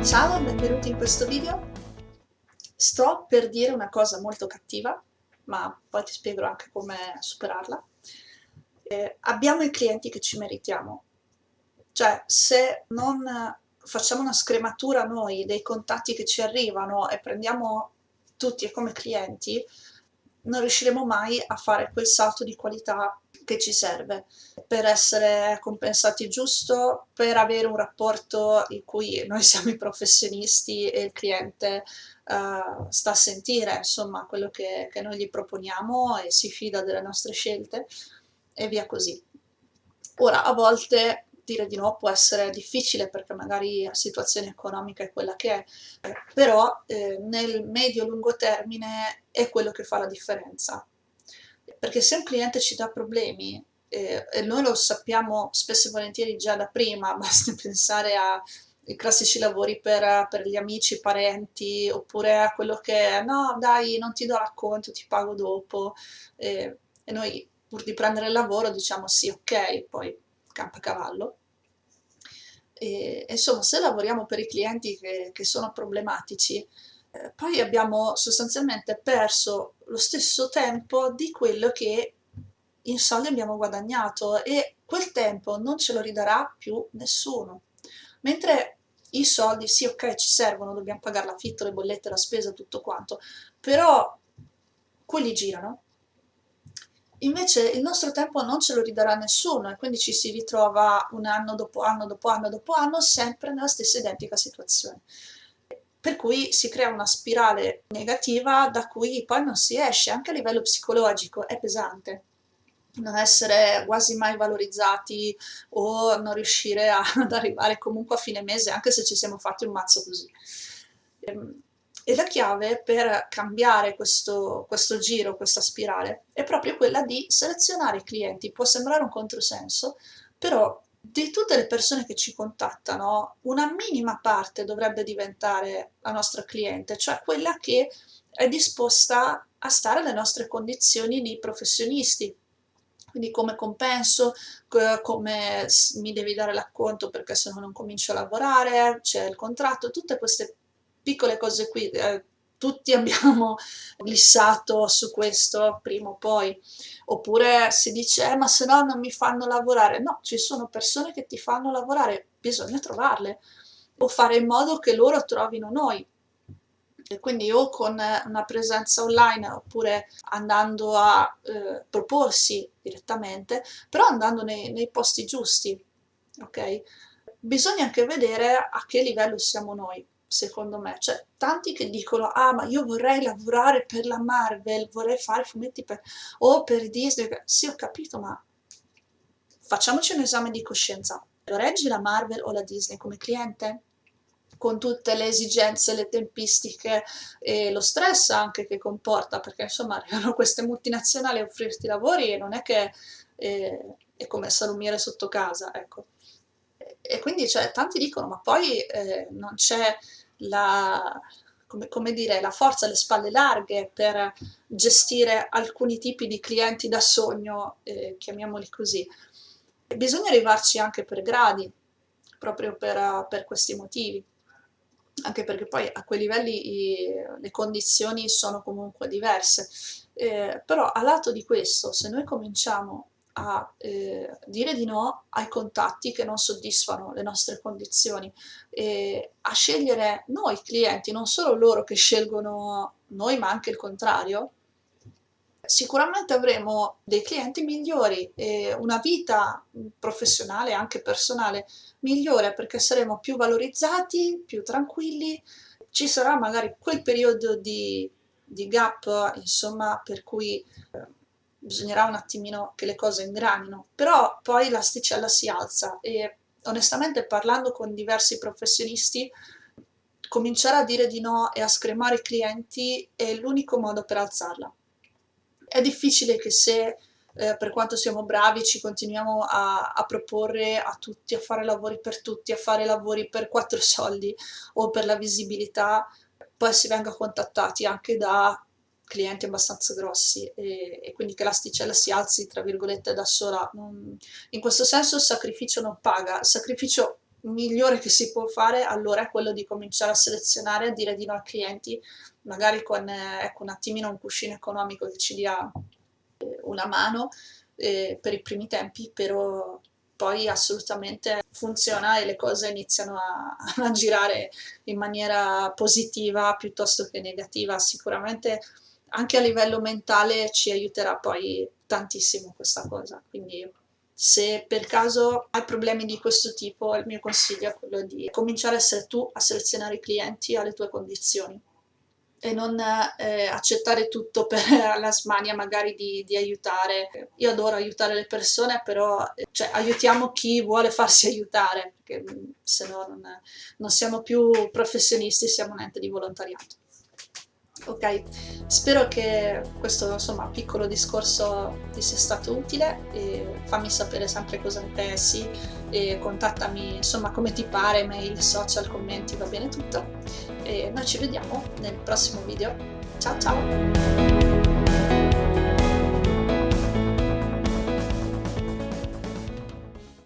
Ciao, benvenuti in questo video. Sto per dire una cosa molto cattiva, ma poi ti spiegherò anche come superarla. Abbiamo i clienti che ci meritiamo, cioè se non facciamo una scrematura noi dei contatti che ci arrivano e prendiamo tutti come clienti, non riusciremo mai a fare quel salto di qualità che ci serve per essere compensati giusto, per avere un rapporto in cui noi siamo i professionisti e il cliente sta a sentire insomma quello che noi gli proponiamo e si fida delle nostre scelte e via così. Ora, a volte dire di no può essere difficile perché magari la situazione economica è quella che è, però nel medio-lungo termine è quello che fa la differenza. Perché se un cliente ci dà problemi, e noi lo sappiamo spesso e volentieri già da prima, basti pensare ai classici lavori per gli amici, i parenti, oppure a quello che no, dai, non ti do l'acconto, ti pago dopo, e noi pur di prendere il lavoro diciamo sì, ok, poi campa-cavallo. E, insomma, se lavoriamo per i clienti che sono problematici, poi abbiamo sostanzialmente perso lo stesso tempo di quello che in soldi abbiamo guadagnato e quel tempo non ce lo ridarà più nessuno. Mentre i soldi, sì, ok, ci servono, dobbiamo pagare l'affitto, le bollette, la spesa, tutto quanto, però quelli girano. Invece il nostro tempo non ce lo ridarà nessuno e quindi ci si ritrova un anno dopo anno dopo anno dopo anno sempre nella stessa identica situazione. Per cui si crea una spirale negativa da cui poi non si esce, anche a livello psicologico è pesante. Non essere quasi mai valorizzati o non riuscire ad arrivare comunque a fine mese anche se ci siamo fatti un mazzo così. E la chiave per cambiare questo giro, questa spirale, è proprio quella di selezionare i clienti. Può sembrare un controsenso, però di tutte le persone che ci contattano, una minima parte dovrebbe diventare la nostra cliente, cioè quella che è disposta a stare alle nostre condizioni di professionisti. Quindi come compenso, come mi devi dare l'acconto perché se no non comincio a lavorare, c'è il contratto, tutte queste piccole cose qui, tutti abbiamo glissato su questo prima o poi, oppure si dice ma se no non mi fanno lavorare, no, ci sono persone che ti fanno lavorare, bisogna trovarle o fare in modo che loro trovino noi. E quindi o con una presenza online oppure andando a proporsi direttamente, però andando nei posti giusti, ok? Bisogna anche vedere a che livello siamo noi, secondo me. Cioè, tanti che dicono, ah, ma io vorrei lavorare per la Marvel, vorrei fare fumetti o per Disney. Sì, ho capito, ma facciamoci un esame di coscienza. Lo reggi la Marvel o la Disney come cliente? Con tutte le esigenze, le tempistiche e lo stress anche che comporta, perché insomma arrivano queste multinazionali a offrirti lavori e non è che è come salumiere sotto casa, ecco. E quindi cioè, tanti dicono, ma poi non c'è la, come dire, la forza, le spalle larghe per gestire alcuni tipi di clienti da sogno, chiamiamoli così. E bisogna arrivarci anche per gradi, proprio per questi motivi, anche perché poi a quei livelli le condizioni sono comunque diverse. Però a lato di questo, se noi cominciamo a dire di no ai contatti che non soddisfano le nostre condizioni, a scegliere noi clienti, non solo loro che scelgono noi, ma anche il contrario, sicuramente avremo dei clienti migliori e una vita professionale e anche personale migliore perché saremo più valorizzati, più tranquilli, ci sarà magari quel periodo di gap, insomma, per cui bisognerà un attimino che le cose ingranino, però poi l'asticella si alza e onestamente parlando con diversi professionisti, cominciare a dire di no e a scremare i clienti è l'unico modo per alzarla. È difficile che se per quanto siamo bravi ci continuiamo a proporre a tutti, a fare lavori per tutti, a fare lavori per quattro soldi o per la visibilità, poi si venga contattati anche da clienti abbastanza grossi e quindi che l'asticella si alzi, tra virgolette, da sola. In questo senso il sacrificio non paga, il sacrificio migliore che si può fare allora è quello di cominciare a selezionare, a dire di no ai clienti, magari con ecco, un attimino un cuscino economico che ci dia una mano per i primi tempi, però poi assolutamente funziona e le cose iniziano a girare in maniera positiva piuttosto che negativa. Sicuramente anche a livello mentale ci aiuterà poi tantissimo questa cosa, quindi se per caso hai problemi di questo tipo, il mio consiglio è quello di cominciare a essere tu a selezionare i clienti alle tue condizioni e non accettare tutto per la smania magari di aiutare. Io adoro aiutare le persone, però cioè, aiutiamo chi vuole farsi aiutare, perché se no non siamo più professionisti, siamo un ente di volontariato. Ok, spero che questo insomma piccolo discorso ti sia stato utile e fammi sapere sempre cosa ne pensi e contattami insomma come ti pare, mail, social, commenti, va bene tutto e noi ci vediamo nel prossimo video. Ciao ciao!